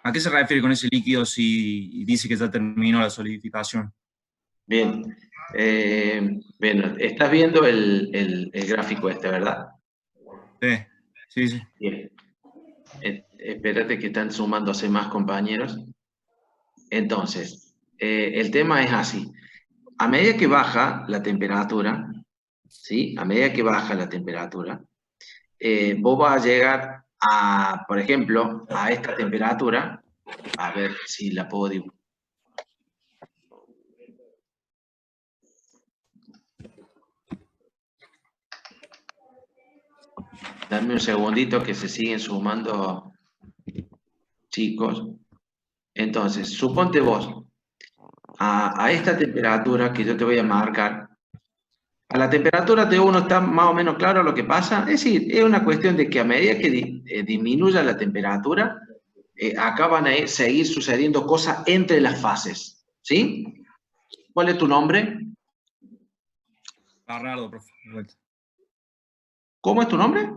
¿A qué se refiere con ese líquido si dice que ya terminó la solidificación? Bien. Bueno, estás viendo el gráfico este, ¿verdad? Sí, sí, sí. Bien. Espérate que están sumándose más compañeros. Entonces, el tema es así. A medida que baja la temperatura, ¿sí? A medida que baja la temperatura, vos vas a llegar a, por ejemplo, a esta temperatura. A ver si la puedo dibujar. Dame un segundito que se siguen sumando chicos. Entonces, suponte vos, a esta temperatura que yo te voy a marcar, a la temperatura T1 está más o menos claro lo que pasa. Es decir, es una cuestión de que a medida que disminuya la temperatura, acá van a seguir sucediendo cosas entre las fases. ¿Sí? ¿Cuál es tu nombre? Bernardo, profe. ¿Cómo es tu nombre?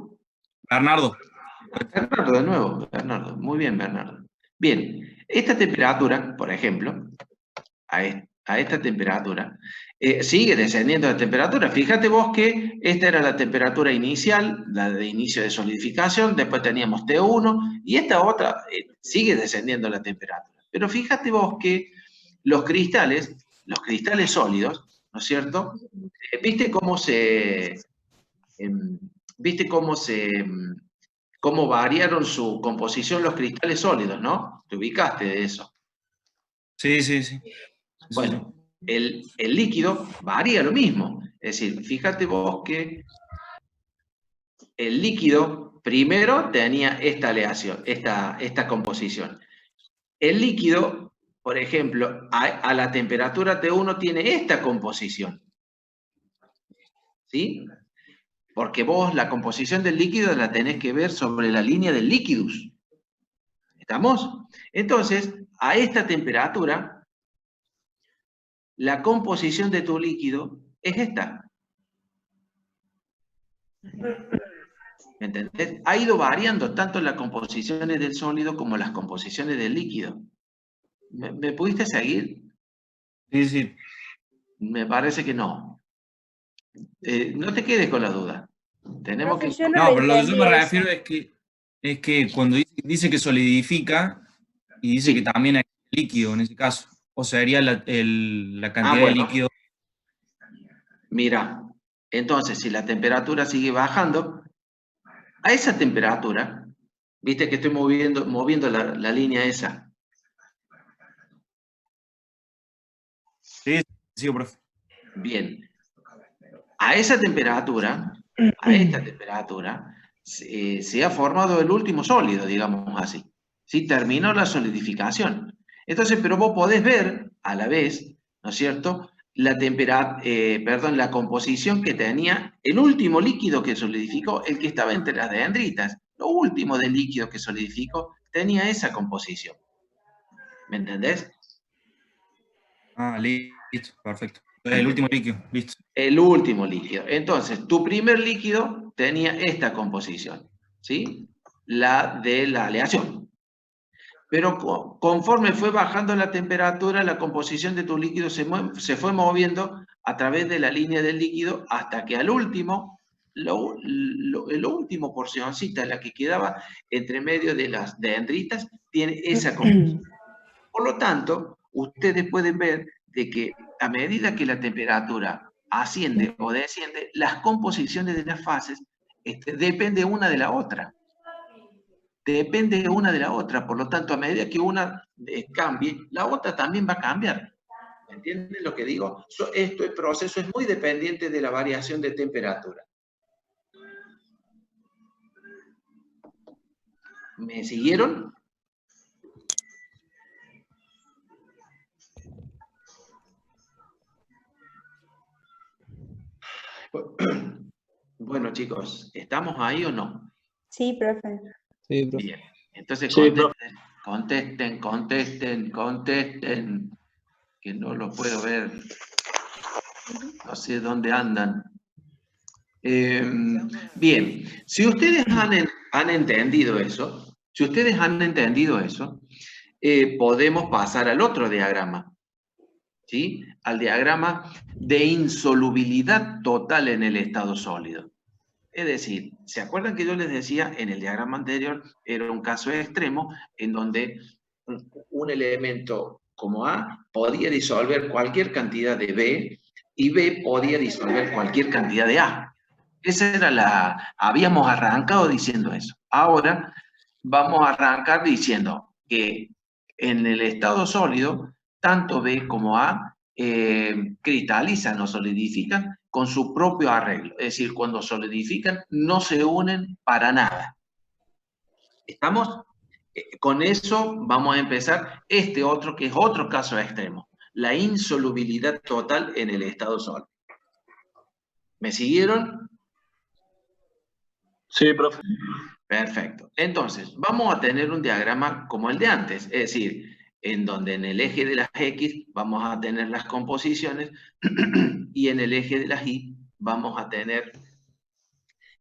Bernardo. Bernardo, de nuevo. Bernardo. Muy bien, Bernardo. Bien, esta temperatura, por ejemplo, a esta temperatura, sigue descendiendo la temperatura. Fíjate vos que esta era la temperatura inicial, la de inicio de solidificación, después teníamos T1 y esta otra sigue descendiendo la temperatura. Pero fíjate vos que los cristales sólidos, ¿no es cierto? ¿Viste cómo viste cómo variaron su composición los cristales sólidos, ¿no? Te ubicaste de eso. Sí, sí, sí. Eso sí. Bueno, el líquido varía lo mismo. Es decir, fíjate vos que el líquido primero tenía esta aleación, esta composición. El líquido, por ejemplo, a la temperatura T1 tiene esta composición. ¿Sí? Porque vos la composición del líquido la tenés que ver sobre la línea del liquidus. ¿Estamos? Entonces, a esta temperatura, la composición de tu líquido es esta. ¿Me entendés? Ha ido variando tanto las composiciones del sólido como las composiciones del líquido. ¿Me pudiste seguir? Sí, sí. Me parece que no. No te quedes con la duda. Tenemos Profe, que... yo no lo No, pero lo que yo entendí me eso. refiero es que cuando dice que solidifica y dice que Sí. también hay líquido en ese caso, o sería la Ah, cantidad de bueno. líquido. Mira. Entonces, si la temperatura sigue bajando, a esa temperatura, viste que estoy moviendo la línea esa. Sí, sí, profe. Bien. A esa temperatura, a esta temperatura, se ha formado el último sólido, digamos así. ¿Sí? Terminó la solidificación. Entonces, pero vos podés ver a la vez, ¿no es cierto?, la composición que tenía el último líquido que solidificó, el que estaba entre las dendritas. Lo último del líquido que solidificó tenía esa composición. ¿Me entendés? Ah, listo, perfecto. El último líquido, listo. El último líquido. Entonces, tu primer líquido tenía esta composición, ¿sí? La de la aleación. Pero conforme fue bajando la temperatura, la composición de tu líquido se fue moviendo a través de la línea del líquido hasta que al último, el último porcioncita, la que quedaba entre medio de las dendritas, tiene esa composición. Por lo tanto, ustedes pueden ver de que a medida que la temperatura asciende o desciende, las composiciones de las fases depende una de la otra. Depende una de la otra. Por lo tanto, a medida que una cambie, la otra también va a cambiar. ¿Me entienden lo que digo? Este proceso es muy dependiente de la variación de temperatura. ¿Me siguieron? Bueno, chicos, ¿estamos ahí o no? Sí, profe. Sí, profe. Bien. Entonces Sí, contesten, que no lo puedo ver. No sé dónde andan. Bien, si ustedes han entendido eso, podemos pasar al otro diagrama, ¿sí? Al diagrama de insolubilidad total en el estado sólido. Es decir, ¿se acuerdan que yo les decía en el diagrama anterior? Era un caso extremo en donde un elemento como A podía disolver cualquier cantidad de B y B podía disolver cualquier cantidad de A. Esa era habíamos arrancado diciendo eso. Ahora vamos a arrancar diciendo que en el estado sólido, tanto B como A cristalizan o solidifican con su propio arreglo. Es decir, cuando solidifican no se unen para nada. ¿Estamos? Con eso vamos a empezar este otro, que es otro caso extremo. La insolubilidad total en el estado sólido. ¿Me siguieron? Sí, profe. Perfecto. Entonces, vamos a tener un diagrama como el de antes, es decir, en donde en el eje de las X vamos a tener las composiciones y en el eje de las Y vamos a tener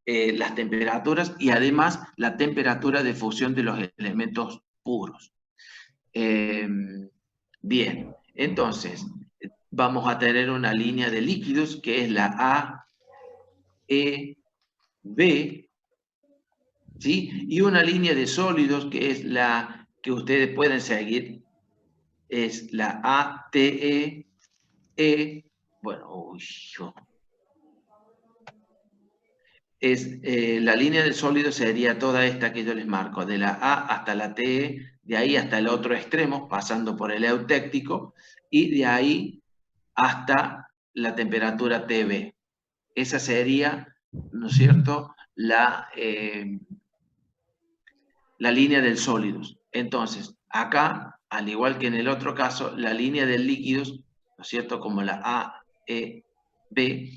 las temperaturas y además la temperatura de fusión de los elementos puros. Bien, entonces vamos a tener una línea de líquidos que es la A, E, B, ¿sí? Y una línea de sólidos que es la que ustedes pueden seguir, es la A, T, bueno, la línea de sólidos sería toda esta que yo les marco, de la A hasta la TE, de ahí hasta el otro extremo, pasando por el eutéctico, y de ahí hasta la temperatura TB. Esa sería, ¿no es cierto?, la línea del sólidos. Entonces, acá, al igual que en el otro caso, la línea del líquidos, ¿no es cierto?, como la A, E, B,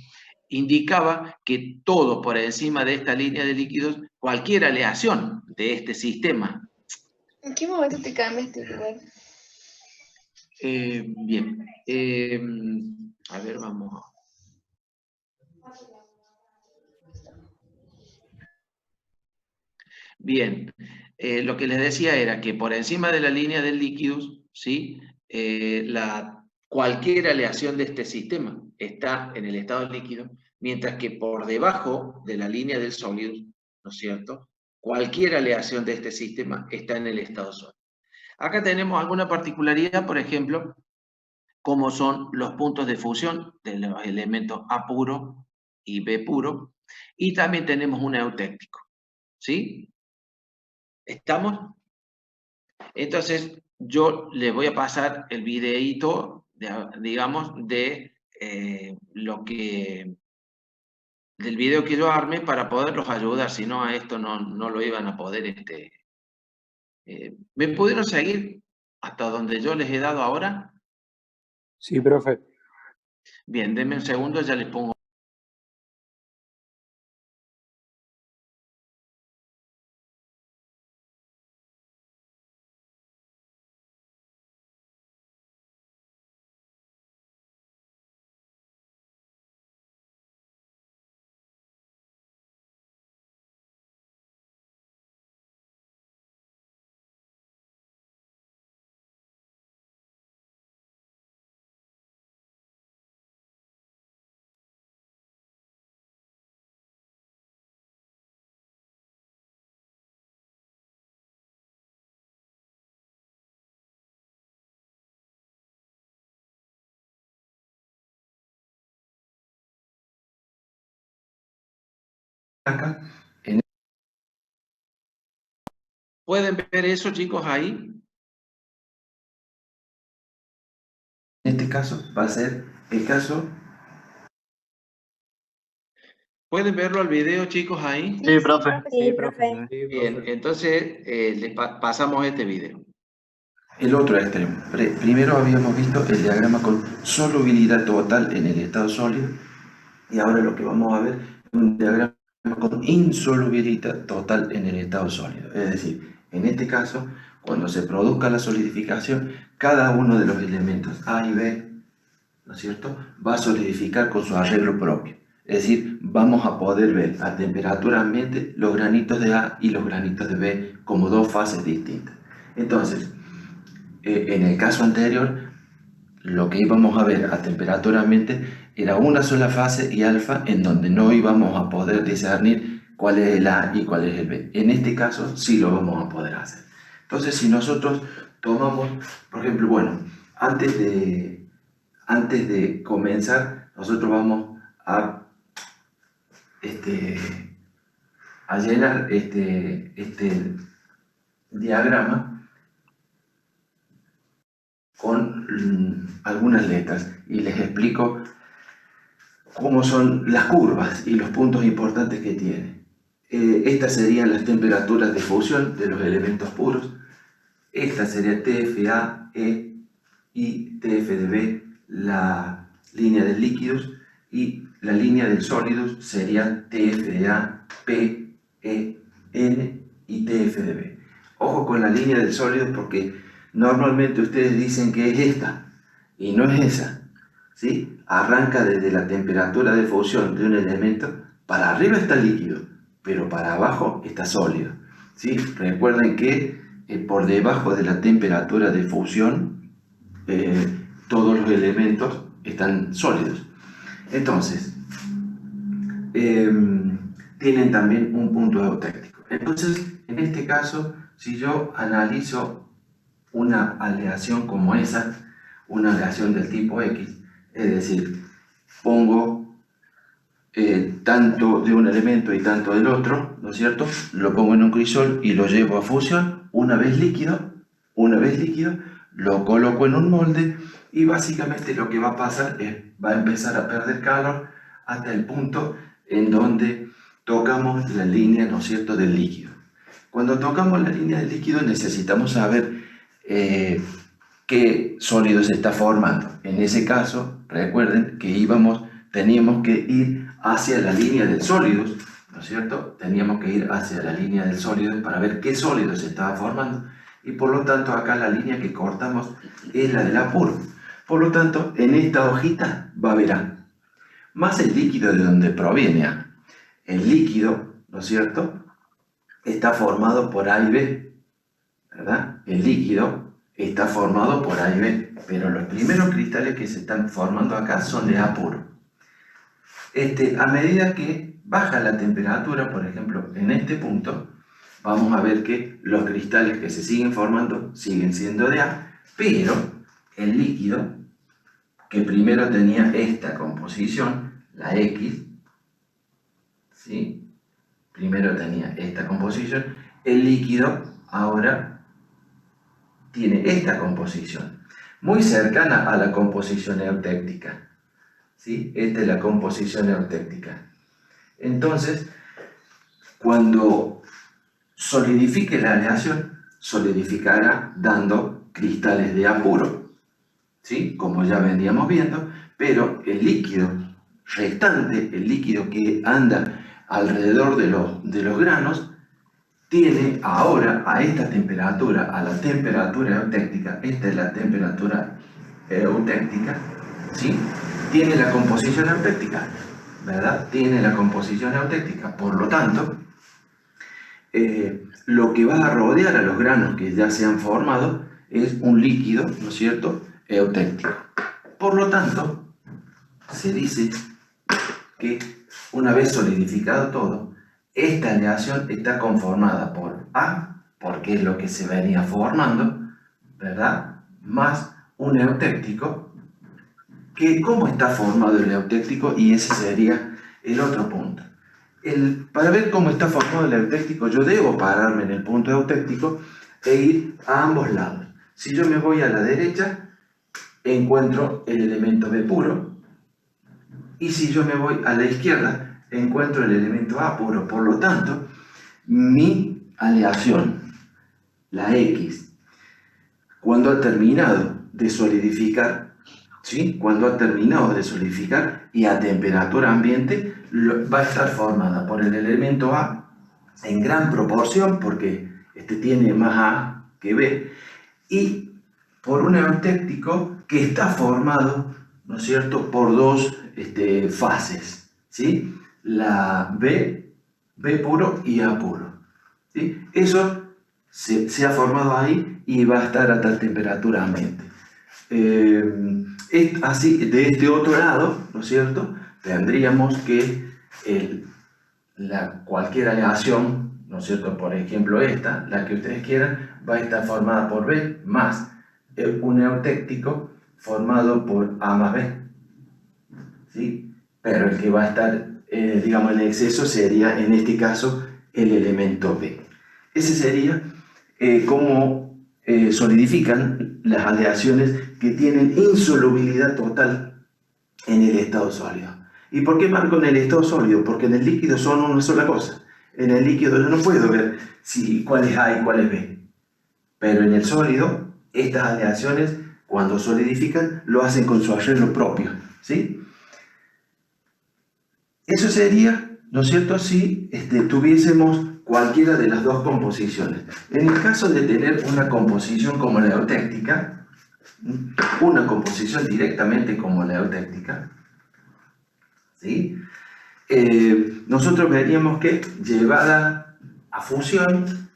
indicaba que todo por encima de esta línea de líquidos, cualquier aleación de este sistema. ¿En qué momento te cambiaste de lugar? Bien. A ver, vamos a... Bien, lo que les decía era que por encima de la línea del líquidos, ¿sí? Cualquier aleación de este sistema está en el estado líquido, mientras que por debajo de la línea del sólido, ¿no es cierto?, cualquier aleación de este sistema está en el estado sólido. Acá tenemos alguna particularidad, por ejemplo, como son los puntos de fusión de los elementos A puro y B puro, y también tenemos un eutéctico, ¿sí? ¿Estamos? Entonces, yo les voy a pasar el videíto, digamos, de del video que yo armé para poderlos ayudar, si no a esto no lo iban a poder. ¿Me pudieron seguir hasta donde yo les he dado ahora? Sí, profe. Bien, denme un segundo, ya les pongo. Acá. ¿Pueden ver eso, chicos, ahí? En este caso va a ser el caso. ¿Pueden verlo al video, chicos, ahí? Sí, profe. Sí, profe. Bien, entonces les pasamos este video. El otro extremo. Primero habíamos visto el diagrama con solubilidad total en el estado sólido y ahora lo que vamos a ver es un diagrama con insolubilidad total en el estado sólido. Es decir, en este caso, cuando se produzca la solidificación, cada uno de los elementos A y B, ¿no es cierto?, va a solidificar con su arreglo propio. Es decir, vamos a poder ver a temperatura ambiente los granitos de A y los granitos de B como dos fases distintas. Entonces, en el caso anterior, lo que íbamos a ver a temperatura ambiente era una sola fase y alfa en donde no íbamos a poder discernir cuál es el A y cuál es el B. En este caso sí lo vamos a poder hacer. Entonces, si nosotros tomamos, por ejemplo, bueno, antes de comenzar, nosotros vamos a llenar este diagrama con algunas letras y les explico cómo son las curvas y los puntos importantes que tiene. Estas serían las temperaturas de fusión de los elementos puros. Esta sería TFA, E y TFDB, la línea de líquidos, y la línea de sólidos sería TFDA, P, E, N y TFDB. Ojo con la línea de sólidos porque normalmente ustedes dicen que es esta y no es esa, ¿sí? Arranca desde la temperatura de fusión de un elemento, para arriba está líquido, pero para abajo está sólido, ¿sí? Recuerden que por debajo de la temperatura de fusión todos los elementos están sólidos. Entonces, tienen también un punto eutéctico. Entonces, en este caso, si yo analizo una aleación como esa, una aleación del tipo X, es decir, pongo tanto de un elemento y tanto del otro, ¿no es cierto? Lo pongo en un crisol y lo llevo a fusión. Una vez líquido, lo coloco en un molde y básicamente lo que va a pasar es, va a empezar a perder calor hasta el punto en donde tocamos la línea, ¿no es cierto?, del líquido. Cuando tocamos la línea del líquido necesitamos saber qué sólido se está formando. En ese caso, recuerden que teníamos que ir hacia la línea del sólidos, ¿no es cierto? Teníamos que ir hacia la línea del sólido para ver qué sólido se estaba formando y por lo tanto acá la línea que cortamos es la del A puro. Por lo tanto, en esta hojita va a haber A, más el líquido de donde proviene A. El líquido, ¿no es cierto?, está formado por A y B, ¿verdad? El líquido está formado por A y B, pero los primeros cristales que se están formando acá son de A puro. A medida que baja la temperatura, por ejemplo, en este punto, vamos a ver que los cristales que se siguen formando siguen siendo de A, pero el líquido, que primero tenía esta composición, la X, ¿sí? Primero tenía esta composición, el líquido ahora tiene esta composición, muy cercana a la composición eutéctica, ¿sí? Esta es la composición eutéctica. Entonces, cuando solidifique la aleación, solidificará dando cristales de A puro, ¿sí? Como ya veníamos viendo, pero el líquido restante, el líquido que anda alrededor de los granos, tiene ahora a esta temperatura, a la temperatura eutéctica, esta es la temperatura eutéctica, ¿sí? Tiene la composición eutéctica, ¿verdad? Tiene la composición eutéctica, por lo tanto, lo que va a rodear a los granos que ya se han formado es un líquido, ¿no es cierto?, eutéctico. Por lo tanto, se dice que una vez solidificado todo, esta aleación está conformada por A, porque es lo que se venía formando, ¿verdad?, más un eutéctico, que ¿cómo está formado el eutéctico? Y ese sería el otro punto. Para ver cómo está formado el eutéctico, yo debo pararme en el punto eutéctico e ir a ambos lados. Si yo me voy a la derecha, encuentro el elemento B puro, y si yo me voy a la izquierda, encuentro el elemento A puro. Por lo tanto, mi aleación, la X, cuando ha terminado de solidificar, ¿sí?, cuando ha terminado de solidificar y a temperatura ambiente, va a estar formada por el elemento A en gran proporción, porque este tiene más A que B, y por un eutéctico que está formado, ¿no es cierto?, por dos fases, ¿sí? La B puro y A puro, ¿sí? Eso se ha formado ahí y va a estar a tal temperatura ambiente. Así, de este otro lado, ¿no es cierto?, tendríamos que cualquier aleación, ¿no es cierto?, por ejemplo esta, la que ustedes quieran, va a estar formada por B más un eutéctico formado por A más B, ¿sí? Pero el que va a estar, digamos, en exceso sería, en este caso, el elemento B. Ese sería cómo solidifican las aleaciones que tienen insolubilidad total en el estado sólido. ¿Y por qué marco en el estado sólido? Porque en el líquido son una sola cosa. En el líquido yo no puedo ver cuál es A y cuál es B. Pero en el sólido, estas aleaciones, cuando solidifican, lo hacen con su arreglo propio, ¿sí? Eso sería, ¿no es cierto?, si tuviésemos cualquiera de las dos composiciones. En el caso de tener una composición como la eutéctica, una composición directamente como la eutéctica, ¿sí?, nosotros veríamos que llevada a fusión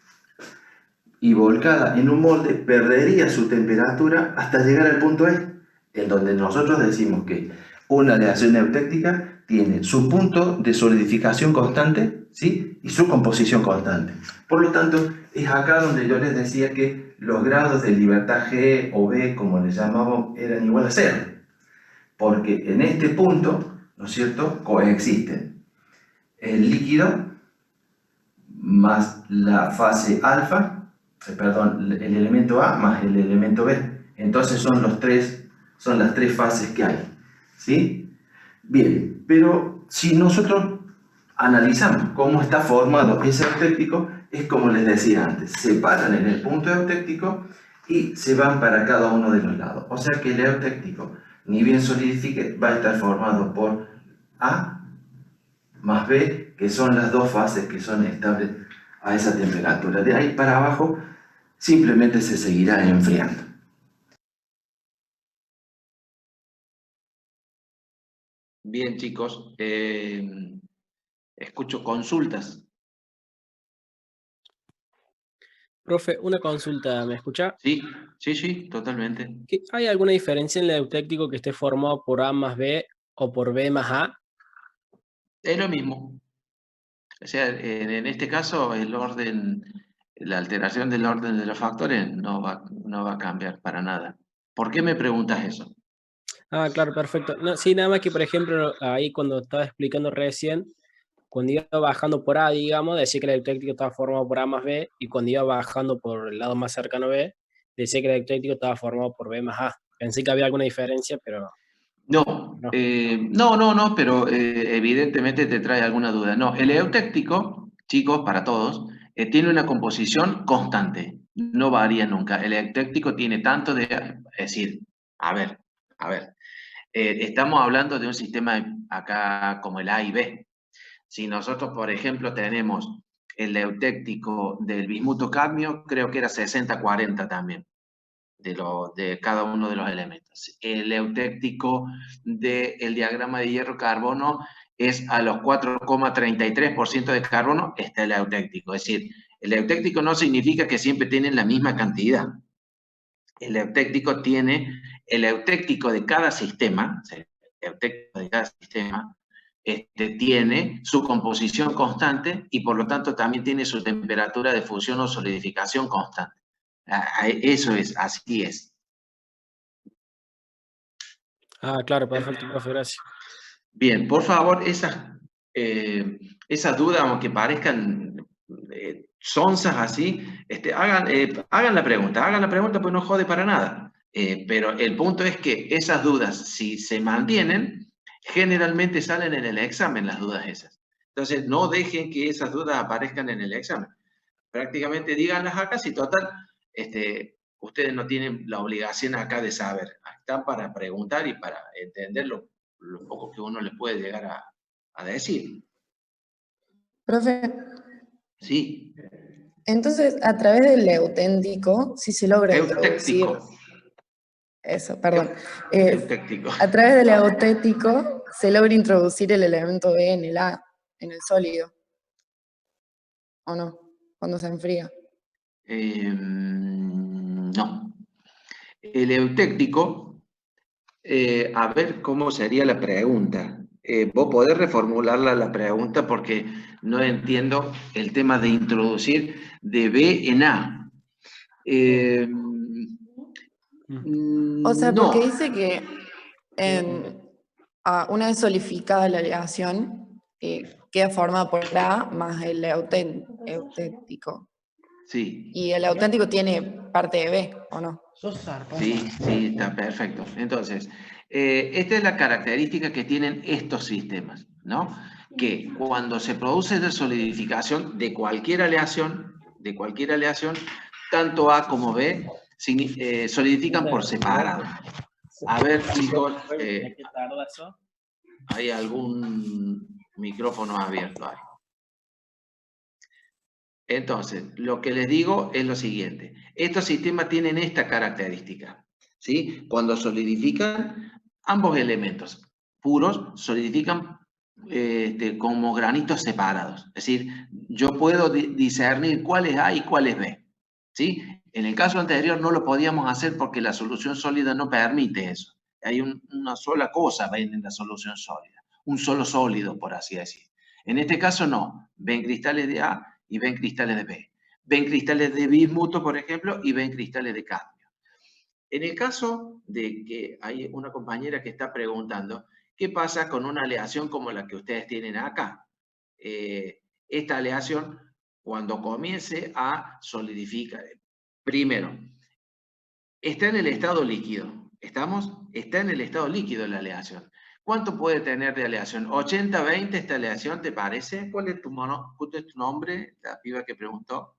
y volcada en un molde perdería su temperatura hasta llegar al punto E, en donde nosotros decimos que una aleación eutéctica tiene su punto de solidificación constante, ¿sí?, y su composición constante. Por lo tanto, es acá donde yo les decía que los grados de libertad G o B, como les llamamos, eran igual a 0. Porque en este punto, ¿no es cierto?, coexisten el líquido más la fase alfa, perdón, el elemento A más el elemento B. Entonces son las tres fases que hay, ¿sí? Bien, pero si nosotros analizamos cómo está formado ese eutéctico, es como les decía antes, se paran en el punto eutéctico y se van para cada uno de los lados. O sea que el eutéctico, ni bien solidifique, va a estar formado por A más B, que son las dos fases que son estables a esa temperatura. De ahí para abajo, simplemente se seguirá enfriando. Bien, chicos, escucho consultas. Profe, una consulta, ¿me escucha? Sí, sí, sí, totalmente. ¿Hay alguna diferencia en el eutéctico que esté formado por A más B o por B más A? Es lo mismo. O sea, en este caso, la alteración del orden de los factores no va a cambiar para nada. ¿Por qué me preguntas eso? Ah, claro, perfecto. No, sí, nada más que, por ejemplo, ahí cuando estaba explicando recién, cuando iba bajando por A, digamos, decía que el eutéctico estaba formado por A más B, y cuando iba bajando por el lado más cercano a B, decía que el eutéctico estaba formado por B más A. Pensé que había alguna diferencia, pero No, no. no, pero evidentemente te trae alguna duda. No, el eutéctico, chicos, para todos, tiene una composición constante, no varía nunca. El eutéctico tiene tanto de, es decir, a ver, estamos hablando de un sistema acá como el A y B. Si nosotros, por ejemplo, tenemos el eutéctico del bismuto cadmio, creo que era 60-40 también, de cada uno de los elementos. El eutéctico del diagrama de hierro-carbono es a los 4,33% de carbono, está el eutéctico. Es decir, el eutéctico no significa que siempre tienen la misma cantidad. El eutéctico de cada sistema, tiene su composición constante y por lo tanto también tiene su temperatura de fusión o solidificación constante. Eso es, así es. Ah, claro, perfecto, profe, gracias. Bien, por favor, esas dudas, aunque parezcan sonzas así, hagan la pregunta, pues no jode para nada. Pero el punto es que esas dudas, si se mantienen, generalmente salen en el examen las dudas esas. Entonces, no dejen que esas dudas aparezcan en el examen. Prácticamente díganlas acá, si total, ustedes no tienen la obligación acá de saber. Están para preguntar y para entender lo poco que uno le puede llegar a decir. Profe, Sí. entonces a través del eutéctico, si se logra introducir... Eutéctico. Eso, perdón. Eutéctico. A través del eutéctico se logra introducir el elemento B en el A, en el sólido. ¿O no? Cuando se enfría. No. El eutéctico, a ver cómo sería la pregunta. Vos podés reformularla la pregunta porque no entiendo el tema de introducir de B en A. O sea, No. porque dice que una vez solidificada la aleación, queda formada por A más el eutéctico. Sí. Y el auténtico tiene parte de B, ¿o no? Sí, sí, está perfecto. Entonces, esta es la característica que tienen estos sistemas, ¿no? Que cuando se produce la solidificación de cualquier aleación, tanto A como B solidifican por separado. A ver, chicos, ¿hay algún micrófono abierto ahí? Entonces, lo que les digo es lo siguiente. Estos sistemas tienen esta característica, ¿sí? Cuando solidifican ambos elementos puros, solidifican como granitos separados. Es decir, yo puedo discernir cuál es A y cuál es B, ¿sí? En el caso anterior no lo podíamos hacer porque la solución sólida no permite eso. Hay una sola cosa en la solución sólida, un solo sólido, por así decir. En este caso no, ven cristales de A y ven cristales de B. Ven cristales de bismuto, por ejemplo, y ven cristales de cadmio. En el caso de que hay una compañera que está preguntando, ¿qué pasa con una aleación como la que ustedes tienen acá? Esta aleación, cuando comience a solidificar, primero, está en el estado líquido. ¿Estamos? Está en el estado líquido la aleación. ¿Cuánto puede tener de aleación? 80-20 esta aleación, ¿te parece? ¿Cuál es tu nombre? La piba que preguntó.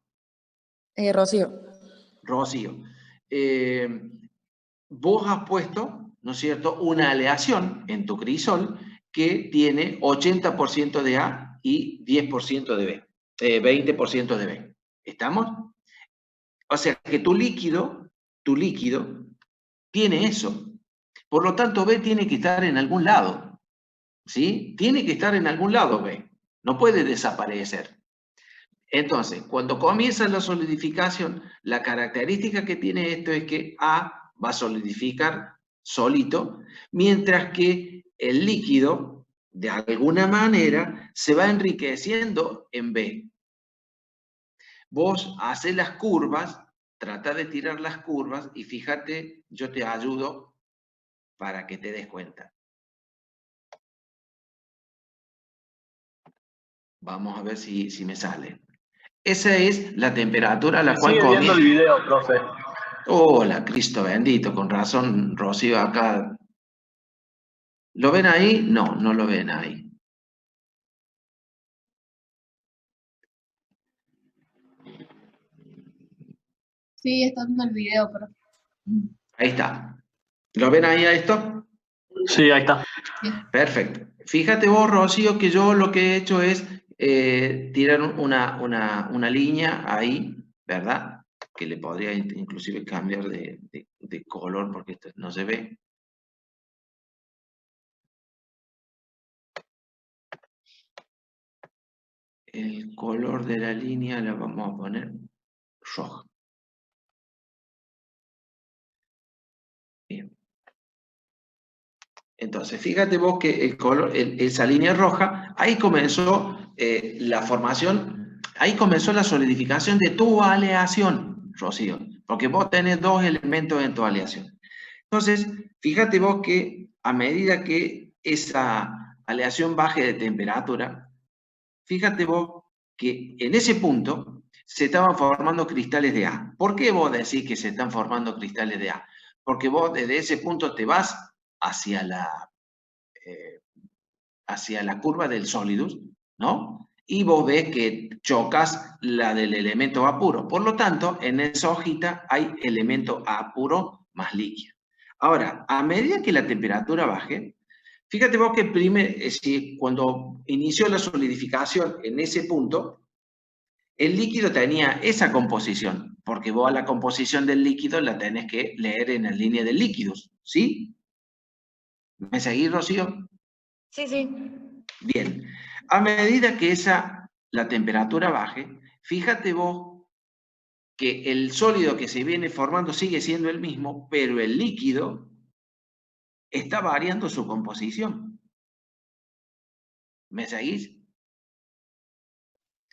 Rocío. Rocío. Vos has puesto, ¿no es cierto?, una aleación en tu crisol que tiene 80% de A y 10% de B. 20% de B. ¿Estamos? O sea que tu líquido tiene eso. Por lo tanto, B tiene que estar en algún lado. ¿Sí? Tiene que estar en algún lado B. No puede desaparecer. Entonces, cuando comienza la solidificación, la característica que tiene esto es que A va a solidificar solito, mientras que el líquido, de alguna manera, se va enriqueciendo en B. Vos haces las curvas, trata de tirar las curvas y fíjate, yo te ayudo para que te des cuenta. Vamos a ver si me sale. Esa es la temperatura a la cual Sigue viendo el video, profe. Hola, Cristo bendito, con razón, Rocío, acá. ¿Lo ven ahí? No, no lo ven ahí. Sí, está viendo el video, pero... Ahí está. ¿Lo ven ahí a esto? Sí, ahí está. Perfecto. Fíjate vos, Rocío, que yo lo que he hecho es tirar una línea ahí, ¿verdad? Que le podría inclusive cambiar de color porque esto no se ve. El color de la línea la vamos a poner roja. Bien. Entonces, fíjate vos que el color, esa línea roja, ahí comenzó la formación, ahí comenzó la solidificación de tu aleación, Rocío, porque vos tenés dos elementos en tu aleación. Entonces, fíjate vos que a medida que esa aleación baje de temperatura, fíjate vos que en ese punto se estaban formando cristales de A. ¿Por qué vos decís que se están formando cristales de A? Porque vos desde ese punto te vas hacia la curva del Solidus, ¿no? Y vos ves que chocas la del elemento A puro. Por lo tanto, en esa hojita hay elemento A puro más líquido. Ahora, a medida que la temperatura baje, fíjate vos que cuando inició la solidificación en ese punto, el líquido tenía esa composición, porque vos a la composición del líquido la tenés que leer en la línea de líquidos, ¿sí? ¿Me seguís, Rocío? Sí, sí. Bien. A medida que la temperatura baje, fíjate vos que el sólido que se viene formando sigue siendo el mismo, pero el líquido está variando su composición. ¿Me seguís?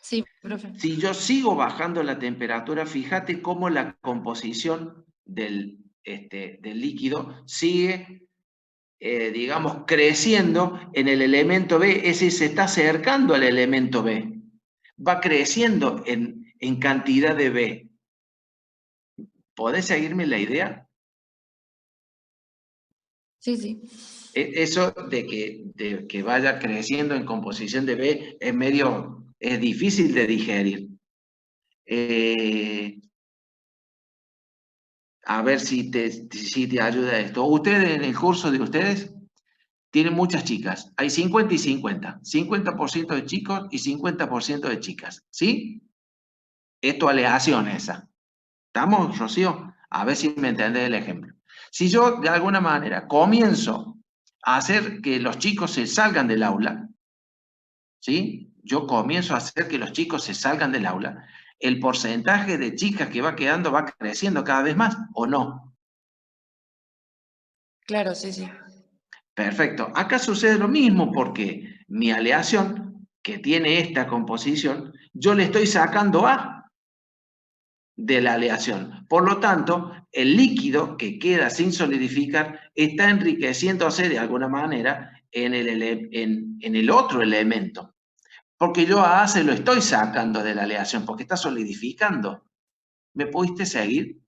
Sí, profe. Si yo sigo bajando la temperatura, fíjate cómo la composición del líquido sigue, digamos, creciendo en el elemento B, es decir, se está acercando al elemento B. Va creciendo en cantidad de B. ¿Podés seguirme la idea? Sí, sí. Eso de que vaya creciendo en composición de B es difícil de digerir. A ver si te ayuda esto. Ustedes, en el curso de ustedes, tienen muchas chicas. Hay 50 y 50. 50% de chicos y 50% de chicas. ¿Sí? Es tu aleación esa. ¿Estamos, Rocío? A ver si me entendés el ejemplo. Si yo, de alguna manera, comienzo a hacer que los chicos se salgan del aula, ¿sí? Yo comienzo a hacer que los chicos se salgan del aula, el porcentaje de chicas que va quedando va creciendo cada vez más, ¿o no? Claro, sí, sí. Perfecto. Acá sucede lo mismo porque mi aleación, que tiene esta composición, yo le estoy sacando A de la aleación. Por lo tanto, el líquido que queda sin solidificar está enriqueciéndose de alguna manera en el otro elemento. Porque yo a A se lo estoy sacando de la aleación, porque está solidificando. ¿Me pudiste seguir?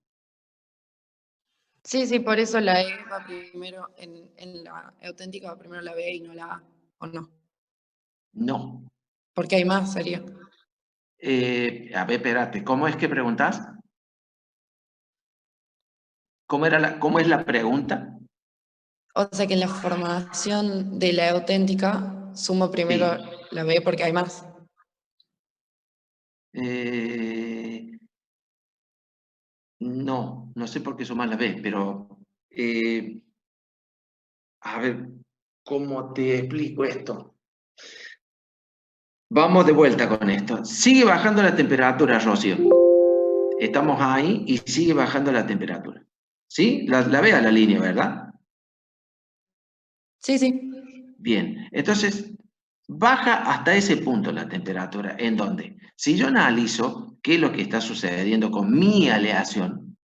Sí, sí, por eso la E va primero en la auténtica, va primero la B y no la A, ¿o no? No. Porque hay más, sería. A ver, espérate, ¿cómo es que preguntás? ¿Cómo es la pregunta? O sea que en la formación de la auténtica sumo primero Sí. la B porque hay más. No sé por qué sumar la B, pero a ver, ¿cómo te explico esto? Vamos de vuelta con esto. Sigue bajando la temperatura, Rocío. Estamos ahí y sigue bajando la temperatura. ¿Sí? La ve a la línea, ¿verdad? Sí, sí. Bien, entonces baja hasta ese punto la temperatura, en donde, si yo analizo qué es lo que está sucediendo con mi aleación,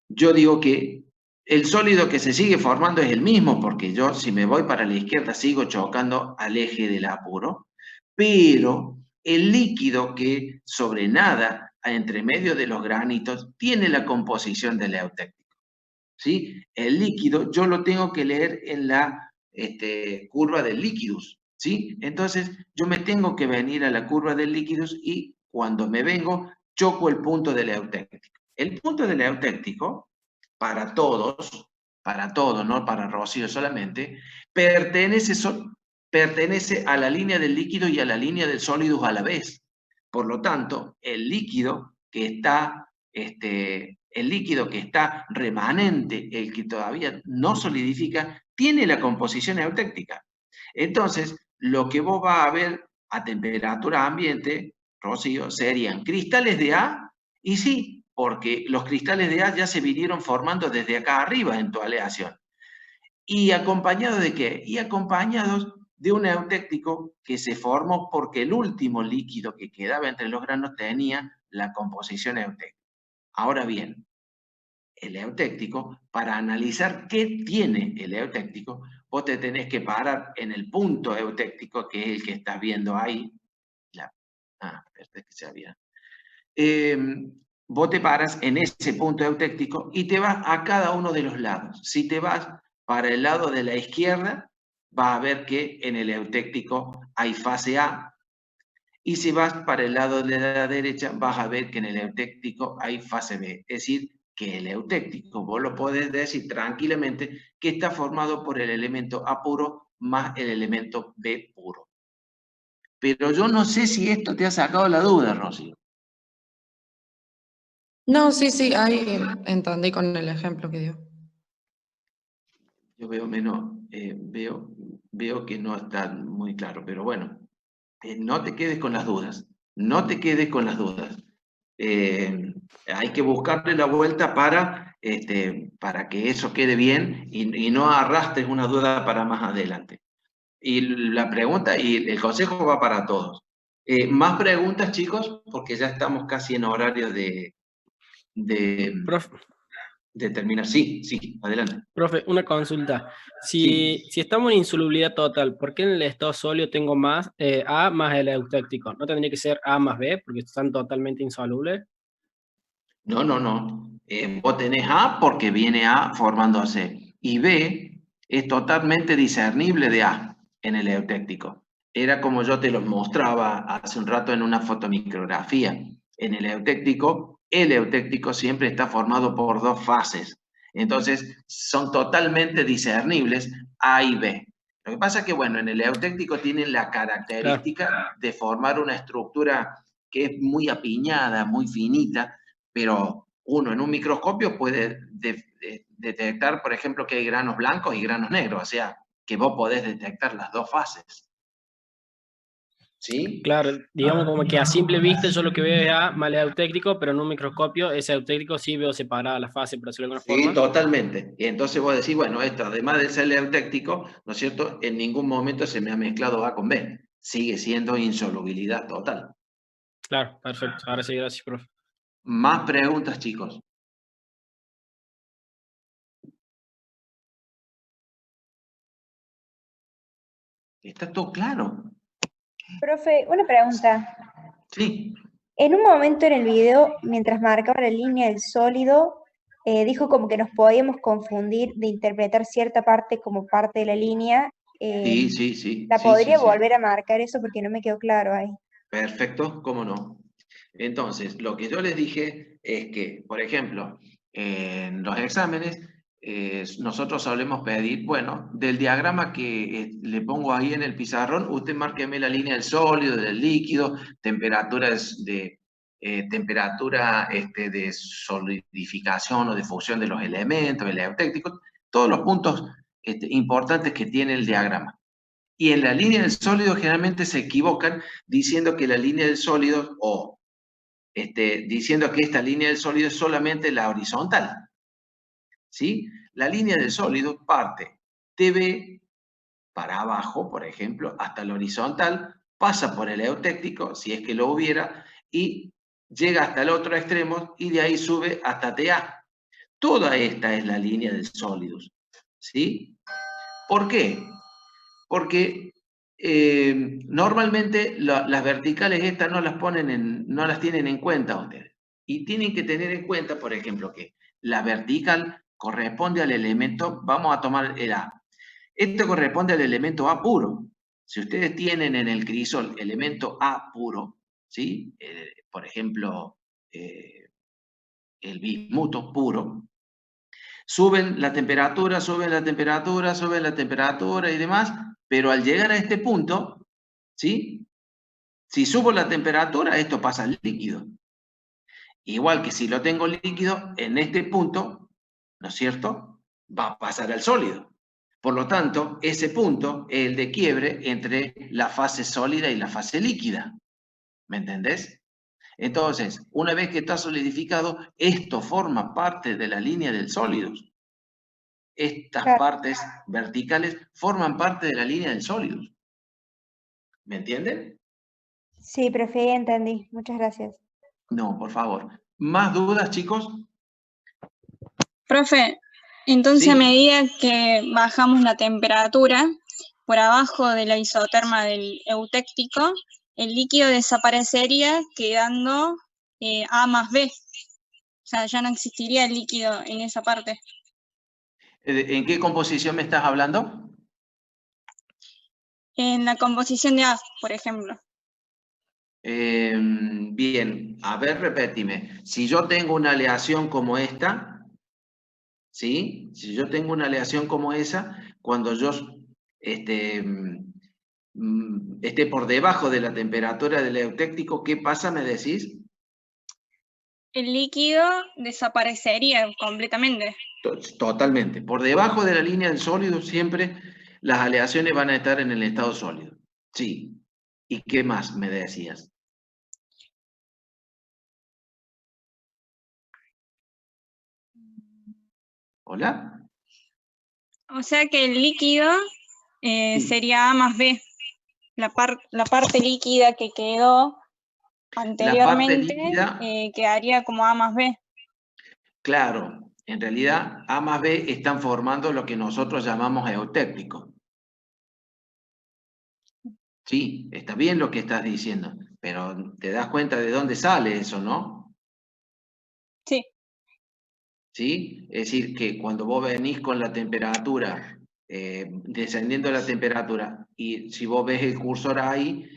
yo digo que el sólido que se sigue formando es el mismo, porque yo, si me voy para la izquierda, sigo chocando al eje del apuro, pero el líquido que sobrenada entre medio de los granitos tiene la composición del eutéctico, ¿sí? El líquido yo lo tengo que leer en la curva del líquidus, ¿sí? Entonces, yo me tengo que venir a la curva del líquidus y cuando me vengo, choco el punto del eutéctico. El punto del eutéctico, para todos, no para Rocío solamente, pertenece a la línea del líquido y a la línea del sólido a la vez. Por lo tanto, el líquido que está remanente, el que todavía no solidifica, tiene la composición eutéctica. Entonces, lo que vos vas a ver a temperatura ambiente, Rocío, serían cristales de A, y sí, porque los cristales de A ya se vinieron formando desde acá arriba en tu aleación. ¿Y acompañados de qué? Y acompañados de un eutéctico que se formó porque el último líquido que quedaba entre los granos tenía la composición eutéctica. Ahora bien, el eutéctico, para analizar qué tiene el eutéctico, vos te tenés que parar en el punto eutéctico, que es el que estás viendo ahí. Espérate que se había. Vos te paras en ese punto eutéctico y te vas a cada uno de los lados. Si te vas para el lado de la izquierda, vas a ver que en el eutéctico hay fase A. Y si vas para el lado de la derecha, vas a ver que en el eutéctico hay fase B. Es decir, que el eutéctico, vos lo podés decir tranquilamente, que está formado por el elemento A puro más el elemento B puro. Pero yo no sé si esto te ha sacado la duda, Rocío. No, sí, sí, ahí entendí con el ejemplo que dio. Yo veo menos, veo que no está muy claro, pero bueno, no te quedes con las dudas, no te quedes con las dudas. hay que buscarle la vuelta para que eso quede bien y no arrastres una duda para más adelante. Y la pregunta y el consejo va para todos. Más preguntas, chicos, porque ya estamos casi en horario de Profe, terminar. Sí, adelante. profe, una consulta. Sí. Si estamos en insolubilidad total, ¿por qué en el estado sólido tengo más A más el eutéctico? ¿No tendría que ser A más B porque están totalmente insolubles? No. Vos tenés A porque viene A formándose. Y B es totalmente discernible de A en el eutéctico. Era como yo te lo mostraba hace un rato en una fotomicrografía. En el eutéctico siempre está formado por dos fases. Entonces, son totalmente discernibles A y B. Lo que pasa es que, bueno, en el eutéctico tienen la característica de formar una estructura que es muy apiñada, muy finita, pero uno en un microscopio puede detectar, por ejemplo, que hay granos blancos y granos negros, o sea, que vos podés detectar las dos fases. ¿Sí? Claro, digamos como que a simple vista yo lo que veo es A más el eutéctico, pero en un microscopio ese eutéctico sí veo separada la fase, por decirlo de alguna Sí, forma. totalmente. Y entonces vos decís, bueno, esto además de ser eutéctico, ¿no es cierto? En ningún momento se me ha mezclado A con B. Sigue siendo insolubilidad total. Claro, perfecto. Ahora sí, gracias, profe. Más preguntas, chicos. ¿Está todo claro? Profe, una pregunta. Sí. En un momento en el video, mientras marcaba la línea del sólido, dijo como que nos podíamos confundir de interpretar cierta parte como parte de la línea. Sí. ¿La podría volver a marcar eso? Porque no me quedó claro ahí. Perfecto, cómo no. Entonces, lo que yo les dije es que, por ejemplo, en los exámenes, nosotros solemos pedir, bueno, del diagrama que le pongo ahí en el pizarrón, usted márqueme la línea del sólido, del líquido, temperaturas de, temperatura de solidificación o de fusión de los elementos, el eutéctico, todos los puntos importantes que tiene el diagrama. Y en la línea del sólido generalmente se equivocan diciendo que la línea del sólido o diciendo que esta línea del sólido es solamente la horizontal. ¿Sí? La línea del sólido parte de B para abajo, por ejemplo, hasta la horizontal, pasa por el eutéctico, si es que lo hubiera, y llega hasta el otro extremo y de ahí sube hasta TA. Toda esta es la línea del sólido. ¿Sí? ¿Por qué? Porque normalmente las verticales estas no las tienen en cuenta ustedes. Y tienen que tener en cuenta, por ejemplo, que la vertical corresponde al elemento, vamos a tomar el A. Esto corresponde al elemento A puro. Si ustedes tienen en el crisol elemento A puro, ¿sí? Por ejemplo, el bismuto puro, suben la temperatura y demás, pero al llegar a este punto, ¿sí? Si subo la temperatura, esto pasa al líquido. Igual que si lo tengo líquido, en este punto, ¿no es cierto?, va a pasar al sólido. Por lo tanto, ese punto es el de quiebre entre la fase sólida y la fase líquida. ¿Me entendés? Entonces, una vez que está solidificado, esto forma parte de la línea del sólido. Estas partes verticales forman parte de la línea del sólido. ¿Me entienden? Sí, profe, ya entendí. Muchas gracias. No, por favor. ¿Más dudas, chicos? Profe, entonces Sí. a medida que bajamos la temperatura, por abajo de la isoterma del eutéctico, el líquido desaparecería quedando A más B. O sea, ya no existiría el líquido en esa parte. ¿En qué composición me estás hablando? En la composición de A, por ejemplo. Bien, a ver, repetime. Si yo tengo una aleación como esta, ¿sí? Si yo tengo una aleación como esa, cuando yo esté por debajo de la temperatura del eutéctico, ¿qué pasa, me decís? El líquido desaparecería completamente. Totalmente. Por debajo de la línea del sólido siempre las aleaciones van a estar en el estado sólido. Sí. ¿Y qué más me decías? ¿Hola? O sea que el líquido sería A más B. La parte líquida que quedó anteriormente líquida- quedaría como A más B. Claro, en realidad A más B están formando lo que nosotros llamamos eutéctico. Sí, está bien lo que estás diciendo, pero te das cuenta de dónde sale eso, ¿no? Sí. ¿Sí? Es decir, que cuando vos venís con la temperatura, descendiendo la temperatura, y si vos ves el cursor ahí,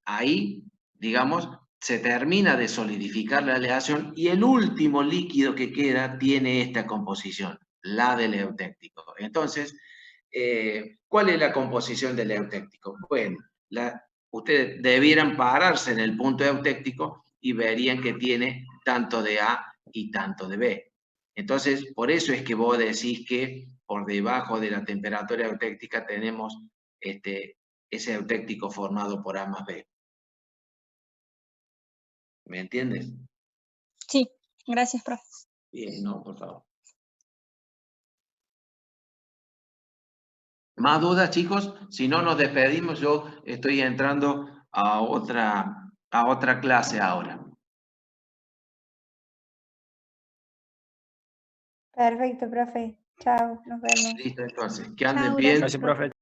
ahí, digamos, se termina de solidificar la aleación y el último líquido que queda tiene esta composición, la del eutéctico. Entonces, ¿cuál es la composición del eutéctico? Bueno, ustedes debieran pararse en el punto eutéctico y verían que tiene tanto de A y tanto de B. Entonces, por eso es que vos decís que por debajo de la temperatura eutéctica tenemos ese eutéctico formado por A más B. ¿Me entiendes? Sí, gracias, profe. Bien, no, por favor. ¿Más dudas, chicos? Si no nos despedimos, yo estoy entrando a otra clase ahora. Perfecto, profe. Chao, nos vemos. Listo, entonces, que anden Chao, bien. Gracias, profe.